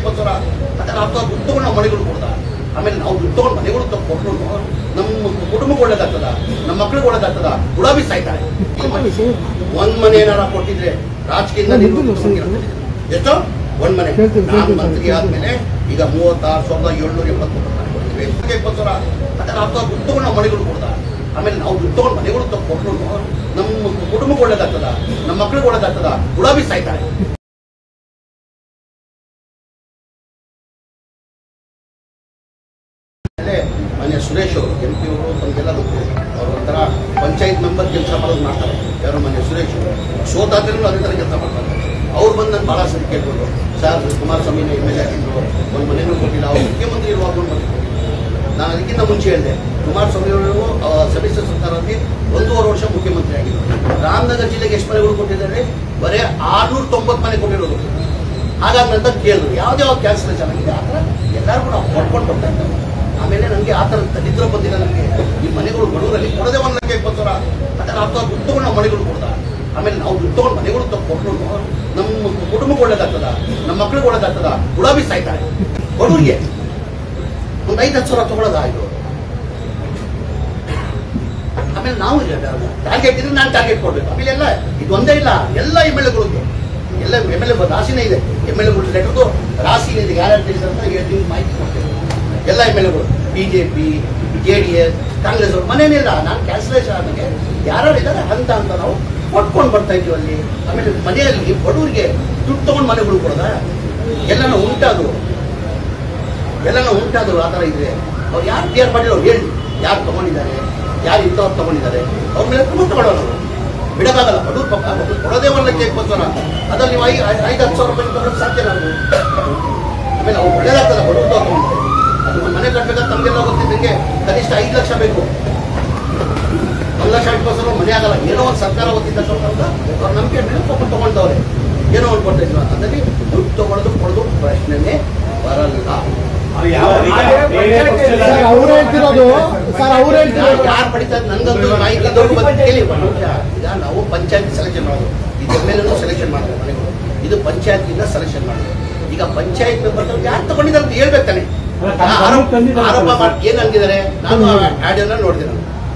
20,000 ಅದರ ಅರ್ಥ ದುಡ್ಡು ತಗೊಂಡು ನಾವು ಮನೆಗಳು ಕೊಡ್ದ ಆಮೇಲೆ ನಾವು ದುಡ್ಡು ತಗೊಂಡು ಮನೆಗಳು ಕೊಟ್ಟು ನಮ್ಮ ಕುಟುಂಬಕ್ಕೆ ಒಳ್ಳೇದಾಗ್ತದ ನಮ್ಮ ಮಕ್ಳಿಗೆ ಒಳ್ಳೇದಾಗ್ತದ ಗುಲಾಬಿ ಸಾಯ್ತಾರೆ ಒಂದ್ ಮನೆ ಏನಾರ ಕೊಟ್ಟಿದ್ರೆ ರಾಜಕೀಯದಿಂದ ಎಷ್ಟೋ ಒಂದ್ ಮನೆ ನಾನು ಮಂತ್ರಿ ಆದ್ಮೇಲೆ ಈಗ 36,780 ಮನೆ ಕೊಡ್ತೀವಿ 20,000 ಅದರ ಅರ್ಥ ದುಡ್ಡು ತಗೊಂಡು ನಾವು ಮನೆಗಳು ಕೊಡ್ದ ಆಮೇಲೆ ನಾವು ದುಡ್ಡು ತಗೊಂಡು ಮನೆಗಳು ಕೊಟ್ಟು ನಮ್ಮ ಕುಟುಂಬಕ್ಕೆ ಒಳ್ಳೇದಾಗ್ತದ ನಮ್ಮ ಮಕ್ಳಿಗೆ ಒಳ್ಳೇದಾಗ್ತದ ಗುಲಾಬಿ ಸಾಯ್ತಾರೆ. ಮನೆ ಸುರೇಶ್ ಅವರು MP ಅವರು ತಮಗೆಲ್ಲ ಗೊತ್ತು ಅವ್ರು ಒಂಥರ ಪಂಚಾಯತ್ ಮೆಂಬರ್ ಕೆಲಸ ಮಾಡೋದು ಮಾಡ್ತಾರೆ ಯಾರು ಮನೆ ಸುರೇಶ್ ಅವರು ಸೋತಾದ್ರೂ ಅದೇ ಥರ ಕೆಲಸ ಮಾಡ್ತಾರೆ. ಅವ್ರು ಬಂದು ನಾನು ಭಾಳ ಸರಿ ಕೇಳ್ಬೋದು ಸರ್ ಕುಮಾರಸ್ವಾಮಿನ MLA ಆಗಿದ್ರು ಒಂದು ಮನೆಯೂ ಕೊಟ್ಟಿಲ್ಲ ಅವ್ರು ಮುಖ್ಯಮಂತ್ರಿ ಇರುವಾಗ ಒಂದು ಮನೆ ನಾನು ಅದಕ್ಕಿಂತ ಮುಂಚೆ ಹೇಳಿದೆ ಕುಮಾರಸ್ವಾಮಿ ಅವರು ಸಮ್ಮಿಶ್ರ ಸರ್ಕಾರದಲ್ಲಿ 1.5 ವರ್ಷ ಮುಖ್ಯಮಂತ್ರಿ ಆಗಿದ್ರು. ರಾಮನಗರ ಜಿಲ್ಲೆಗೆ ಎಷ್ಟು ಮನೆಗಳು ಕೊಟ್ಟಿದ್ದಾರೆ ಬರೀ 690 ಮನೆ ಕೊಟ್ಟಿರೋದು. ಹಾಗಾದ್ಮೇಲೆ ಕೇಳಿದ್ರು ಯಾವ್ದು ಕ್ಯಾನ್ಸಲೇಷನ್ ಆಗಿದೆ ಆ ಥರ ಎಲ್ಲರಿಗೂ ನಾವು ಕೊಟ್ಕೊಂಡು ಬರ್ತಾ ಇದ್ದೇವೆ. ಆಮೇಲೆ ನನಗೆ ಆ ಥರ ನಿದ್ರ ಬಂದಿಲ್ಲ ನನಗೆ ಈ ಮನೆಗಳು ಬಡವರಲ್ಲಿ ಕೊಡದೆ 1,20,000 ಅದರ ಅರ್ಥ ದುಡ್ಡು ತಗೊಂಡು ನಾವು ಮನೆಗಳು ಕೊಡ್ದ ಆಮೇಲೆ ನಾವು ದುಡ್ಡು ತಗೊಂಡು ಮನೆಗಳು ಕೊಟ್ಟು ನಮ್ಮ ಕುಟುಂಬಕ್ಕೆ ಒಳ್ಳೇದಾಗ್ತದ ನಮ್ಮ ಮಕ್ಳಿಗೆ ಒಳ್ಳೇದಾಗ್ತದ ಗುಲಾಬಿ ಸಾಯ್ತಾರೆ. ಬಡವರಿಗೆ ಒಂದು 5-10 ಸಾವಿರ ತಗೊಳ್ಳೋದಾಯ್ತು. ಆಮೇಲೆ ನಾವು ಟಾರ್ಗೆಟ್ ಇದ್ರೆ ನಾನು ಟಾರ್ಗೆಟ್ ಕೊಡ್ಬೇಕು. ಆಮೇಲೆ ಎಲ್ಲ ಇದು ಒಂದೇ ಇಲ್ಲ ಎಲ್ಲ MLAಗಳಿಗೆ ಎಲ್ಲ MLA ರಾಶಿನೇ ಇದೆ. MLAಗಳು ಲೆಟರ್ದು ರಾಶಿನೇ ಇದೆ ಯಾರ್ಯಾರು ತಿಳಿಸಿದ್ರೆ ಅಂತ ಹೇಳ್ತೀನಿ ಮಾಹಿತಿ ಕೊಡ್ತೇವೆ. ಎಲ್ಲ MLAಗಳು BJP JDS ಕಾಂಗ್ರೆಸ್ ಅವ್ರು ಮನೇನಿಲ್ಲ ನಾನು ಕ್ಯಾನ್ಸಲೇಷನ್ ಆದಾಗ ಯಾರು ಇದ್ದಾರೆ ಅಂತ ನಾವು ಕೊಟ್ಕೊಂಡು ಬರ್ತಾ ಇದ್ದೀವಿ ಅಲ್ಲಿ. ಆಮೇಲೆ ಮನೆಯಲ್ಲಿ ಬಡವರಿಗೆ ದುಡ್ಡು ತಗೊಂಡು ಮನೆಗಳು ಕೊಡೋದ ಎಲ್ಲನೂ ಉಂಟಾದ್ರು ಆ ಥರ ಇದ್ರೆ ಅವ್ರು ಯಾರು PR ಮಾಡಿಲ್ಲ ಅವ್ರು ಹೇಳಿ ಯಾರು ತಗೊಂಡಿದ್ದಾರೆ ಯಾರು ಇಂಥವ್ರು ತಗೊಂಡಿದ್ದಾರೆ ಅವ್ರ ಮೇಲೆ ಕ್ರಮ ತಗೊಳ್ಳೋರು ಬಿಡೋಕ್ಕಾಗಲ್ಲ. ಬಡವ್ರು ಪಕ್ಕ ಕೊಡೋದೇ 1,20,000 ಅದ್ರಲ್ಲಿ ನೀವು 5-10 ಸಾವಿರ ರೂಪಾಯಿ ತಗೊಳ್ಳೋಕೆ ಸಾಧ್ಯ ನಾವು. ಆಮೇಲೆ ಅವ್ರು ಒಳ್ಳೇದಾಗ್ತದೆ ಬಡವ್ರು ತಗೊಂಡು ಅದು ಒಂದು ಮನೆ ಕಟ್ಟಬೇಕಾದ್ರೆ ತಮಗೆಲ್ಲ ಗೊತ್ತಿದ್ದಂಗೆ ಕನಿಷ್ಠ 5 ಲಕ್ಷ ಬೇಕು. 1,20,000 ಮನೆ ಆಗಲ್ಲ. ಏನೋ ಒಂದು ಸರ್ಕಾರ ಗೊತ್ತಿದ್ದ ಅವ್ರ ನಂಬಿಕೆ ಮೇಲೆ ತಗೊಂಡವ್ರೆ ಏನೋ ಒಂದು ಕೊಡ್ತಿದ್ರು ಅದರಲ್ಲಿ ದುಡ್ಡು ತಗೊಳ್ಳೋದು ಕೊಡೋದು ಪ್ರಶ್ನೆನೇ ಬರಲ್ಲ. ಯಾರು ಪಡಿತಾರೆ ನಂಗಂತೂ ಈಗ ನಾವು ಪಂಚಾಯತ್ ಸೆಲೆಕ್ಷನ್ ಮಾಡೋದು ಇದು MLA ಸೆಲೆಕ್ಷನ್ ಮಾಡಿದ್ರೆ ಮನೆಗಳು ಇದು ಪಂಚಾಯತ್ನಿಂದ ಸೆಲೆಕ್ಷನ್ ಮಾಡಿದ್ರು. ಈಗ ಪಂಚಾಯತ್ ಮೆಂಬರ್ ಯಾರು ತಗೊಂಡಿದ್ದಾರೆ ಅಂತ ಹೇಳ್ಬೇಕು ತಾನೆ. ಆರೋಪ ಮಾಡಿ ಏನ್ ಅಂದಿದ್ದಾರೆ ನಾನು ಆಡಿಯೋನ ನೋಡಿದೆ.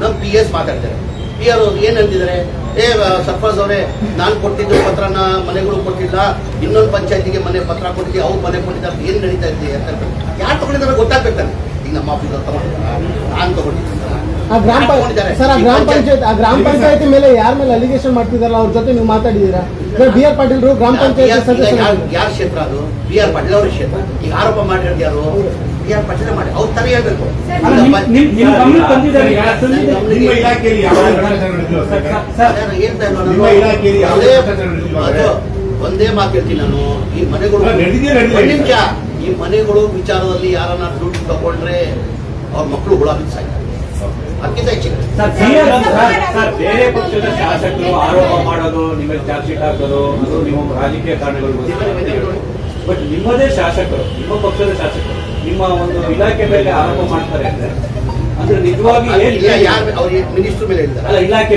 ನಮ್ಮ PS ಮಾತಾಡ್ತಾರೆ PR ಅವ್ರು ಏನ್ ಅಂದಿದ್ದಾರೆ ಸರ್ಪಂಚ್ ಅವರೇ ನಾನು ಕೊಟ್ಟಿದ್ದು ಪತ್ರನ ಮನೆಗಳು ಕೊಟ್ಟಿಲ್ಲ ಇನ್ನೊಂದು ಪಂಚಾಯತಿಗೆ ಮನೆ ಪತ್ರ ಕೊಟ್ಟಿದ್ದೆ ಅವ್ರು ಮನೆ ಕೊಟ್ಟಿದ್ದಾರೆ ಏನ್ ನಡೀತಾ ಇದೆ ಅಂತ ಯಾರು ತಗೊಂಡಿದ್ದಾರೆ ಗೊತ್ತಾಗ್ಬೇಕಾನೆ. ಈಗ ನಮ್ಮ ಆಫೀಸ್ ಅವ್ರು ತಗೊಂಡಿದ್ದಾರೆ ನಾನು ತಗೊಂಡಿದ್ದೀನಿ. ಗ್ರಾಮ ಪಂಚಾಯತಿ ಮೇಲೆ ಯಾರ ಮೇಲೆ ಅಲಿಗೇಷನ್ ಮಾಡ್ತಿದಾರಲ್ಲ ಅವ್ರ ಜೊತೆ ನೀವು ಮಾತಾಡಿದೀರಾ? BR ಪಾಟೀಲ್ ಗ್ರಾಮ ಪಂಚಾಯತ್ ಯಾರ ಕ್ಷೇತ್ರ ಅದು BR ಪಾಟೀಲ್ ಅವ್ರ ಕ್ಷೇತ್ರ. ಈಗ ಆರೋಪ ಮಾಡಿರೋದು ಯಾರು BR ಪಾಟೀಲ್ ಮಾಡಿ ಅವ್ರು ತರ ಹೇಳ್ಬೇಕು. ಒಂದೇ ಮಾತು ಹೇಳ್ತೀನಿ ನಾನು ಈ ಮನೆಗಳು ಈ ಮನೆಗಳು ವಿಚಾರದಲ್ಲಿ ಯಾರನ್ನ ದುಡ್ಡು ತಗೊಂಡ್ರೆ ಅವ್ರ ಮಕ್ಕಳು ಗುಲಾಬಿ ಸಾಯ್ತಾರೆ. ಅದಕ್ಕಿಂತ ಹೆಚ್ಚಿನ ಬೇರೆ ಪಕ್ಷದ ಶಾಸಕರು ಆರೋಪ ಮಾಡೋದು ನಿಮಗೆ ಚಾರ್ಜ್ ಶೀಟ್ ಹಾಕೋದು ಅದು ನಿಮ್ಮ ರಾಜಕೀಯ ಕಾರಣಗಳು ಬಟ್ ನಿಮ್ಮದೇ ಶಾಸಕರು ನಿಮ್ಮ ಪಕ್ಷದ ಶಾಸಕರು ನಿಮ್ಮ ಒಂದು ಇಲಾಖೆ ಮೇಲೆ ಆರೋಪ ಮಾಡ್ತಾರೆ ಅಂದ್ರೆ ನಿಜವಾಗಿ ಅವ್ರು ಮಿನಿಸ್ಟರ್ ಮೇಲೆ ಹೇಳ್ತಾರೆ ಅಲ್ಲ ಇಲಾಖೆ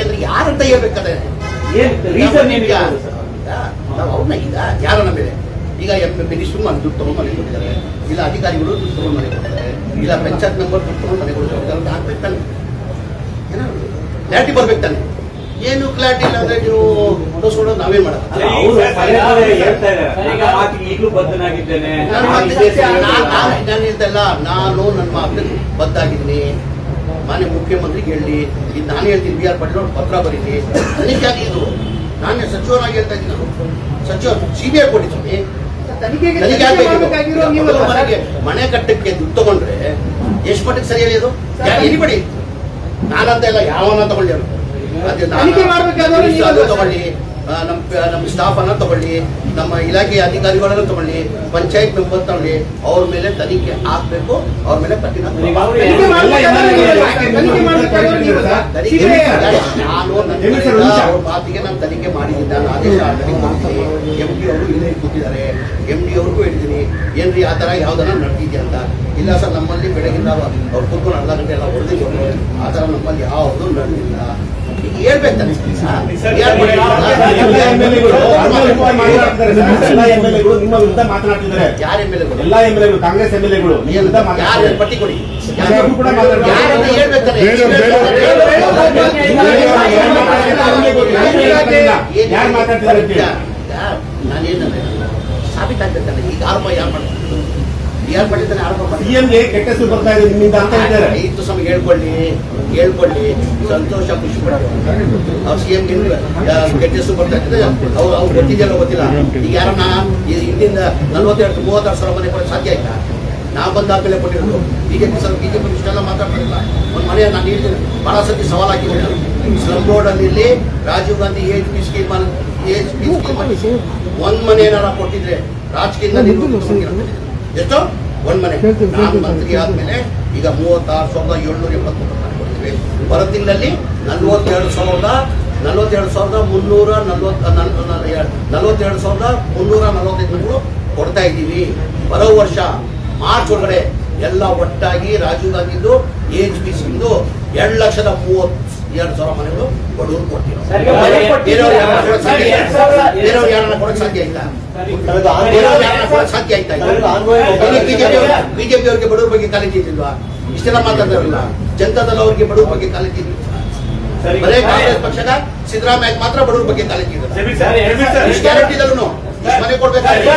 ಅಂದ್ರೆ ಯಾರಂತ ಹೇಳ್ಬೇಕಾದ್ರೆ ಏನ್ ರೀಸನ್ ಅವ್ರನ್ನ ಈಗ ಯಾರನ್ನ ಮೇಲೆ ಈಗ ಮಿನಿಸ್ಟರ್ ದುಡ್ಡು ತಗೊಂಡು ಮನೆ ಕೊಟ್ಟಿದ್ದಾರೆ ಇಲ್ಲ ಅಧಿಕಾರಿಗಳು ದುಡ್ಡು ತಗೊಂಡು ಮನೆ ಕೊಡ್ತಾರೆ ಇಲ್ಲ ಪಂಚಾಯತ್ ಮೆಂಬರ್ ದುಡ್ಡು ತಗೊಂಡು ಮನೆ ಕೊಡ್ತಾರೆ ಹಾಕ್ಬೇಕು ತಾನೆ ಏನಾದ್ರು ಕ್ಲಾರಿಟಿ ಬರ್ಬೇಕು ತಾನೆ. ಏನು ಕ್ಲಾರಿಟಿ ಇಲ್ಲ ಅಂದ್ರೆ ನೀವು ತೋರಿಸ್ಕೊಂಡು ನಾವೇನ್ ಮಾಡೋದು. ಈಗಲೂ ಬದ್ಧನಾಗಿದ್ದೇನೆ ನಾನು ಹೇಳ್ತಲ್ಲ ನಾನು ನನ್ನ ಮಾತಿಗೆ ಬದ್ಧಾಗಿದ್ದೀನಿ. ಮಾನ್ಯ ಮುಖ್ಯಮಂತ್ರಿಗೆ ಹೇಳಿ ಇದು ನಾನು ಹೇಳ್ತೀನಿ BR ಪಾಟೀಲ್ ಅವ್ರು ಪತ್ರ ಬರೀತಿ ತನಿಖೆ ಆಗಿದ್ದು ನಾನೇ ಸಚಿವನಾಗಿ ಹೇಳ್ತಾ ಇದ್ದೀನಿ. ನಾನು ಸಚಿವ CBI ಕೊಟ್ಟಿದ್ದೀನಿ ಮನೆ ಕಟ್ಟಕ್ಕೆ ದುಡ್ಡು ತಗೊಂಡ್ರೆ ಎಷ್ಟು ಮಟ್ಟಿಗೆ ಸರಿಯಾಗಿ ಅದು ಇರಿಬೇಡಿ ನಾನಂತ ಇಲ್ಲ ಯಾವನ್ನ ತಗೊಳ್ಳಿ ತಗೊಳ್ಳಿ ನಮ್ಮ ಸ್ಟಾಫ್ ಅನ್ನ ತಗೊಳ್ಳಿ ನಮ್ಮ ಇಲಾಖೆಯ ಅಧಿಕಾರಿಗಳನ್ನ ತಗೊಳ್ಳಿ ಪಂಚಾಯತ್ ಮೆಂಬರ್ ತಗೊಳ್ಳಿ ಅವ್ರ ಮೇಲೆ ತನಿಖೆ ಹಾಕ್ಬೇಕು ಅವ್ರ ಮೇಲೆ ಕಠಿಣ ಅವ್ರ ಮಾತಿಗೆ ನಾನು ತನಿಖೆ ಮಾಡಿದ್ದೀನಿ. ನಾನು ಆದೇಶ MD ಅವರು ಇಲ್ಲಿ ಕೂತಿದ್ದಾರೆ MD ಅವ್ರಿಗೂ ಹೇಳಿದ್ದೀನಿ ಏನ್ರಿ ಆ ತರ ಯಾವ್ದನ್ನ ನಡೆದಿದ್ಯಾ ಅಂತ. ಇಲ್ಲ ಸರ್ ನಮ್ಮಲ್ಲಿ ಬೆಳಗಿಂದ ಅವ್ರು ಕೂತ್ಕೊಂಡು 4 ಗಂಟೆ ಎಲ್ಲ ಹೊಡೆದಿದ್ರು ಆ ತರ ನಮ್ಮಲ್ಲಿ ಯಾವುದು ನಡೆದಿಲ್ಲ. ಈಗ ಹೇಳ್ಬೇಕಾನೆ ನಿಮ್ಮ ವಿರುದ್ಧ ಮಾತನಾಡ್ತಿದ್ದಾರೆ. ಯಾರ MLA ಎಲ್ಲಾ MLA ಕಾಂಗ್ರೆಸ್ MLA ಯಾರು ಪಟ್ಟಿ ಕೊಡಿ ಕೂಡ ಯಾರನ್ನ ಹೇಳ್ಬೇಕಾನೆ ಯಾರು ಮಾತಾಡ್ತಿದ್ದಾರೆ ನಾನೇನಂದ್ರೆ ಸಾಬೀತಾಗ್ಬೇಕಲ್ಲ. ಈಗ ಆರೋಪ ಯಾರು ಮಾಡ್ತಾರೆ? ಯಾರು ಮಾಡಿದ್ದಾನೆ ಆರೋಪ ಮಾಡಿ ಸಿಎಂಗೆ ಕೆಟ್ಟ ಹೆಸರು ಬರ್ತಾ ಇದೆ ನಿಮ್ಮಿಂದ ಅಂತ ಹೇಳ್ತಾರೆ. ಐದು ಸಮಯ ಹೇಳ್ಕೊಳ್ಳಿ ಸಂತೋಷ ಖುಷಿ ಪಡ್ತಾರೆ. ಅವ್ರು ಸಿಎಂಗೆ ಕೆಟ್ಟ ಹೆಸರು ಬರ್ತಾ ಇದ್ದಾರೆ. ಅವ್ರು ಗೊತ್ತಿದೆಯಲ್ಲ ಗೊತ್ತಿಲ್ಲ. ಈಗ ಯಾರನ್ನ ಹಿಂದಿಂದ 42-36 ಸಾವಿರ ಮನೆ ಕೊಡೋಕೆ ಸಾಧ್ಯ ಆಯ್ತಾ? ನಾವು ಬಂದಾದ್ಮೇಲೆ ಕೊಟ್ಟಿರೋದು. ಬಿಜೆಪಿ ಇಷ್ಟೆಲ್ಲ ಮಾತಾಡ್ತಾರಿಲ್ಲ. ಒಂದು ಮನೆ ನಾನು ಹೇಳ್ತೀನಿ, ಬಹಳ ಸತಿ ಸವಾಲು ಹಾಕಿದ್ದೀನಿ. ಸ್ಲಮ್ ಬೋರ್ಡ್ ಅಲ್ಲಿ ರಾಜೀವ್ ಗಾಂಧಿ ಏಜ್ ಪಿ ಸ್ಕೀಮ್ ಒಂದ್ ಮನೆ ಏನಾರ ಕೊಟ್ಟಿದ್ರೆ ರಾಜಕೀಯದಿಂದ ಎಷ್ಟು ಒಂದ್ ಮನೆ. ನಾನು ಮಂತ್ರಿ ಆದ್ಮೇಲೆ ಈಗ 36,770 ಮನೆ ಕೊಡ್ತೀವಿ. ಬರೋ ತಿಂಗಳಲ್ಲಿ 42,345 ಕೊಡ್ತಾ ಇದ್ದೀವಿ. ಬರೋ ವರ್ಷ ಮಾರ್ಚ್ ಒಳಗಡೆ ಎಲ್ಲ ಒಟ್ಟಾಗಿ ರಾಜೀವ್ ಗಾಂಧಿದು AHPCದು 2,32,000 ಮನೆಗಳು ಬಡವರು ಕೊಡ್ತೀವಿ. ಬೇರೆಯವ್ರು ಯಾರನ್ನ ಕೊಡಕ್ ಸಾಧ್ಯ ಆಯ್ತಾ? ಸಾಧ್ಯ ಆಯ್ತಾ? ಬಿಜೆಪಿ ಅವ್ರಿಗೆ ಬಡವ್ರ ಬಗ್ಗೆ ಕಾಳಜಿ ಇದ್ದಿಲ್ವಾ? ಇಷ್ಟೆಲ್ಲ ಮಾತಾಡ್ತಾರಲ್ಲ. ಜನತಾದಳ ಅವ್ರಿಗೆ ಬಡವ್ರ ಬಗ್ಗೆ ಕಾಳಜಿ ಇದ್ದಿಲ್ಲ. ಬರೇ ಕಾಂಗ್ರೆಸ್ ಪಕ್ಷದ ಸಿದ್ದರಾಮಯ್ಯ ಮಾತ್ರ ಬಡವ್ರ ಬಗ್ಗೆ ಕಾಳಜಿ ಇದೆ. ಗ್ಯಾರಂಟಿದಲ್ಲೂ ಮನೆ ಕೊಡ್ಬೇಕಾದ್ರೆ